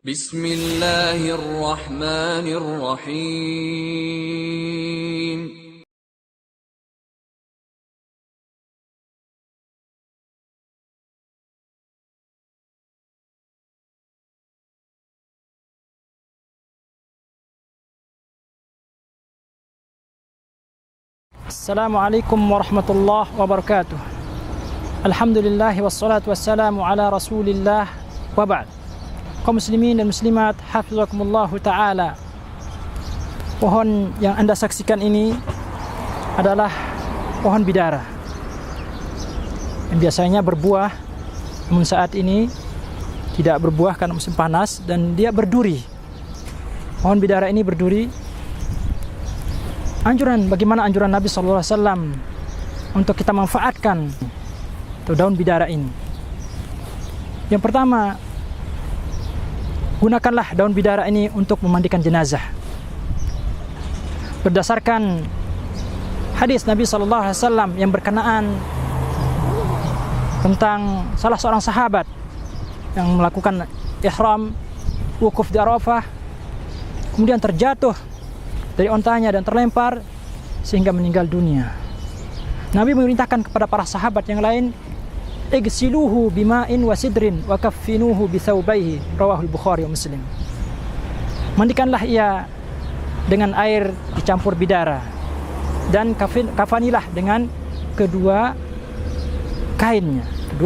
Bismillahirrahmanirrahim. Assalamualaikum warahmatullahi wabarakatuh. Alhamdulillah wassalatu wassalamu ala rasulillah wa ba'd. Kaum muslimin dan muslimat, hafizakumullah ta'ala. Pohon yang Anda saksikan ini adalah pohon bidara yang biasanya berbuah, namun saat ini tidak berbuah karena musim panas dan dia berduri. Pohon bidara ini berduri. Bagaimana anjuran Nabi SAW untuk kita manfaatkan daun bidara ini? Yang pertama, gunakanlah daun bidara ini untuk memandikan jenazah. Berdasarkan hadis Nabi SAW yang berkenaan tentang salah seorang sahabat yang melakukan ihram wukuf di Arafah, kemudian terjatuh dari ontanya dan terlempar sehingga meninggal dunia. Nabi memerintahkan kepada para sahabat yang lain, igsiluhu bima'in wa sidrin wa kaffinuhu bithawbaihi, rawahul Bukhari wa Muslim. Mandikanlah ia dengan air dicampur bidara dan kafanilah dengan kedua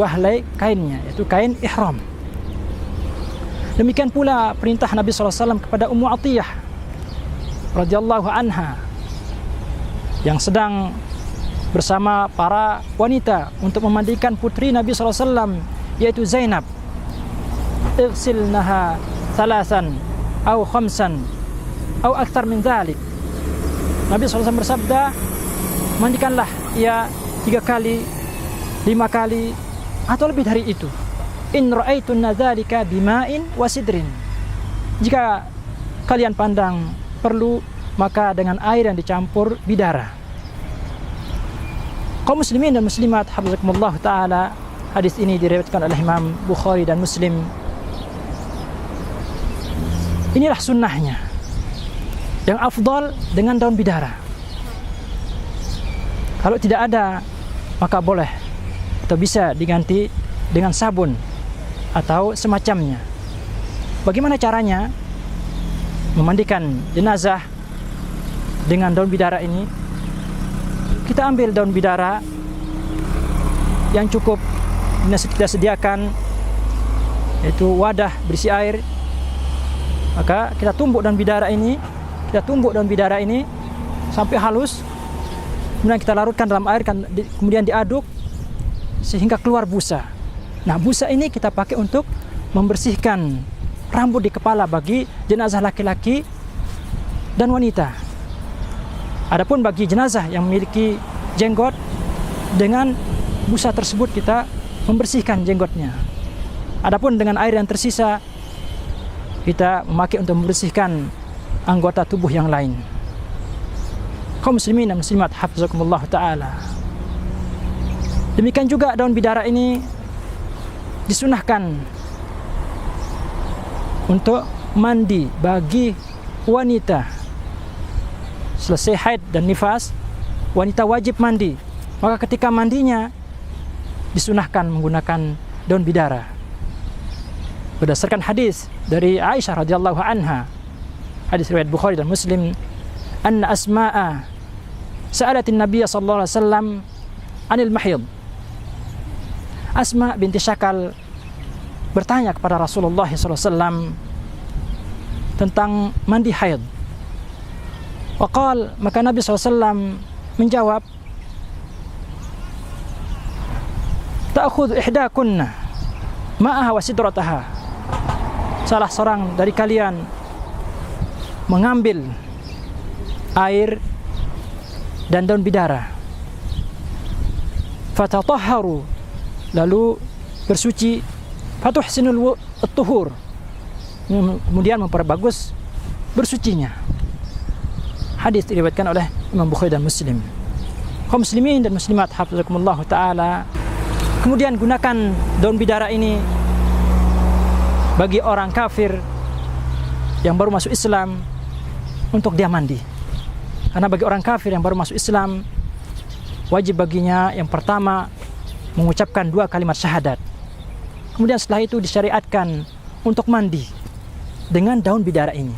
helai kainnya, yaitu kain ihram. Demikian pula perintah Nabi SAW kepada Ummu Atiyah radhiyallahu anha yang sedang bersama para wanita untuk memandikan putri Nabi SAW, yaitu Zainab. Igsilnaha thalathan aw khamsan aw akthar min dhalik. Nabi SAW bersabda, mandikanlah ia 3 kali, 5 kali, atau lebih dari itu. In ra'aitunna dzalika bima'in wa sidrin. Jika kalian pandang perlu, maka dengan air yang dicampur bidara. Kaum muslimin dan muslimat, hafizakumullah ta'ala, hadis ini diriwayatkan oleh Imam Bukhari dan Muslim. Inilah sunnahnya yang afdal dengan daun bidara. Kalau tidak ada, maka boleh atau bisa diganti dengan sabun atau semacamnya. Bagaimana caranya memandikan jenazah dengan daun bidara ini? Kita ambil daun bidara yang cukup kita sediakan, yaitu wadah berisi air. Maka kita tumbuk daun bidara ini, sampai halus. Kemudian kita larutkan dalam air, kemudian diaduk sehingga keluar busa. Nah, busa ini kita pakai untuk membersihkan rambut di kepala bagi jenazah laki-laki dan wanita. Adapun bagi jenazah yang memiliki jenggot, dengan busa tersebut kita membersihkan jenggotnya. Adapun dengan air yang tersisa, kita memakai untuk membersihkan anggota tubuh yang lain. Kaum muslimin dan muslimat, hafizakumullah ta'ala. Demikian juga daun bidara ini disunahkan untuk mandi bagi wanita. Selesai haid dan nifas, wanita wajib mandi. Maka ketika mandinya disunahkan menggunakan daun bidara. Berdasarkan hadis dari Aisyah radhiyallahu anha, hadis riwayat Bukhari dan Muslim, anna Asma'a sa'alatin Nabiy sallallahu alaihi wasallam anil mahid. Asma binti Syakal bertanya kepada Rasulullah SAW tentang mandi haid. Waqal, maka Nabi SAW menjawab, ta'khudhu ihdakunna ma'aha wa sidrataha. Salah seorang dari kalian mengambil air dan daun bidara, fatatahharu, lalu bersuci, fatuhsinul tuhur, kemudian memperbagus bersucinya. Hadis diriwayatkan oleh Imam Bukhari dan Muslim. Kaum muslimin dan muslimat, hafizakumullah ta'ala, kemudian gunakan daun bidara ini bagi orang kafir yang baru masuk Islam untuk dia mandi. Karena bagi orang kafir yang baru masuk Islam, wajib baginya yang pertama mengucapkan 2 kalimat syahadat. Kemudian setelah itu disyariatkan untuk mandi dengan daun bidara ini.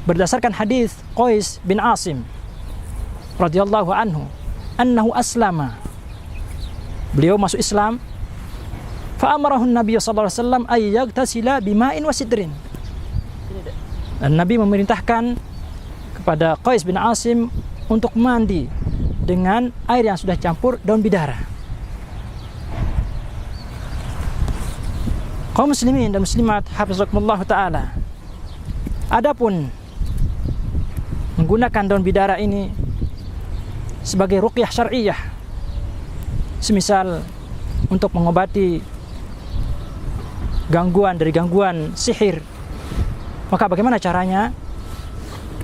Berdasarkan hadis Qais bin Asim radhiyallahu anhu, annahu aslama. Beliau masuk Islam. Fa amarahu Nabi sallallahu alaihi wasallam ay yaghtasila bima'in wa sidrin. Dan Nabi memerintahkan kepada Qais bin Asim untuk mandi dengan air yang sudah campur daun bidara. Kaum muslimin dan muslimat hafizakumullah taala, adapun menggunakan daun bidara ini sebagai ruqyah syar'iyyah, semisal untuk mengobati gangguan sihir, maka bagaimana caranya?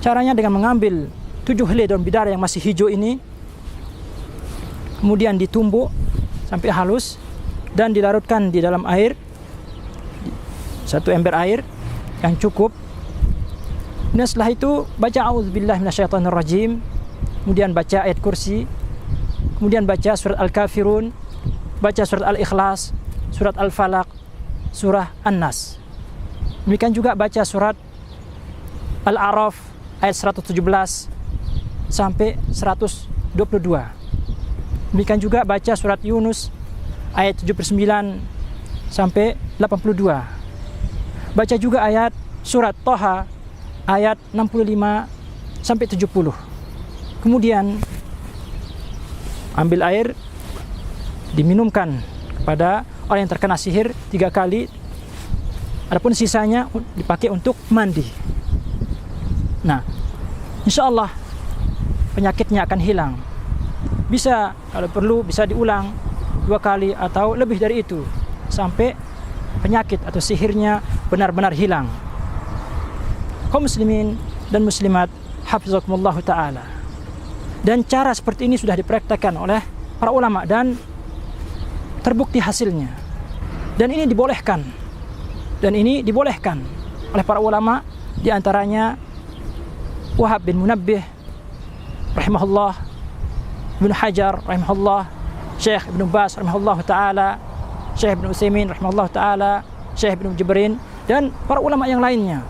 Caranya dengan mengambil 7 helai daun bidara yang masih hijau ini, kemudian ditumbuk sampai halus dan dilarutkan di dalam air, 1 ember air yang cukup. Dan setelah itu baca a'udzubillahi minasyaitonirrajim, kemudian baca ayat kursi, kemudian baca surat Al-Kafirun, baca surat Al-Ikhlas, surat Al-Falaq, surah An-Nas. Demikian juga baca surat Al-A'raf ayat 117 sampai 122. Demikian juga baca surat Yunus ayat 79 sampai 82. Baca juga ayat surat Toha ayat 65 sampai 70. Kemudian ambil air, diminumkan kepada orang yang terkena sihir 3 kali. Adapun sisanya dipakai untuk mandi. Nah, insyaallah penyakitnya akan hilang. Bisa, kalau perlu bisa diulang 2 kali atau lebih dari itu sampai penyakit atau sihirnya benar-benar hilang. Kaum muslimin dan muslimat hafizakumullah taala. Dan cara seperti ini sudah dipraktekkan oleh para ulama dan terbukti hasilnya. Dan ini dibolehkan. Oleh para ulama, di antaranya Wahab bin Munabbih rahimahullah, Ibnu Hajar rahimahullah, Syekh Ibnu Baz rahimahullah taala, Syekh Ibnu Utsaimin rahimahullah taala, Syekh Ibnu Jibrin, dan para ulama yang lainnya.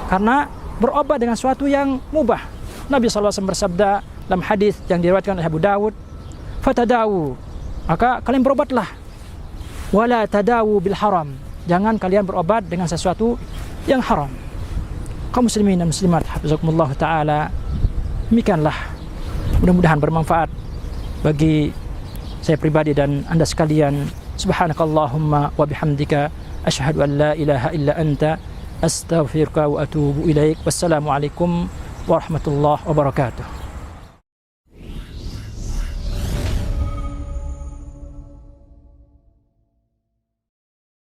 Karena berobat dengan suatu yang mubah. Nabi SAW bersabda dalam hadis yang diriwayatkan oleh Abu Dawud, "Fatadawu," maka kalian berobatlah. "Wala tadawu bil haram," jangan kalian berobat dengan sesuatu yang haram. Kaum muslimin dan muslimat hafizakumullah taala, demikianlah, mudah-mudahan bermanfaat bagi saya pribadi dan Anda sekalian. Subhanakallahumma wa bihamdika asyhadu an la ilaha illa anta astaghfiruka wa atubu ilaik. Wassalamualaikum warahmatullahi wabarakatuh.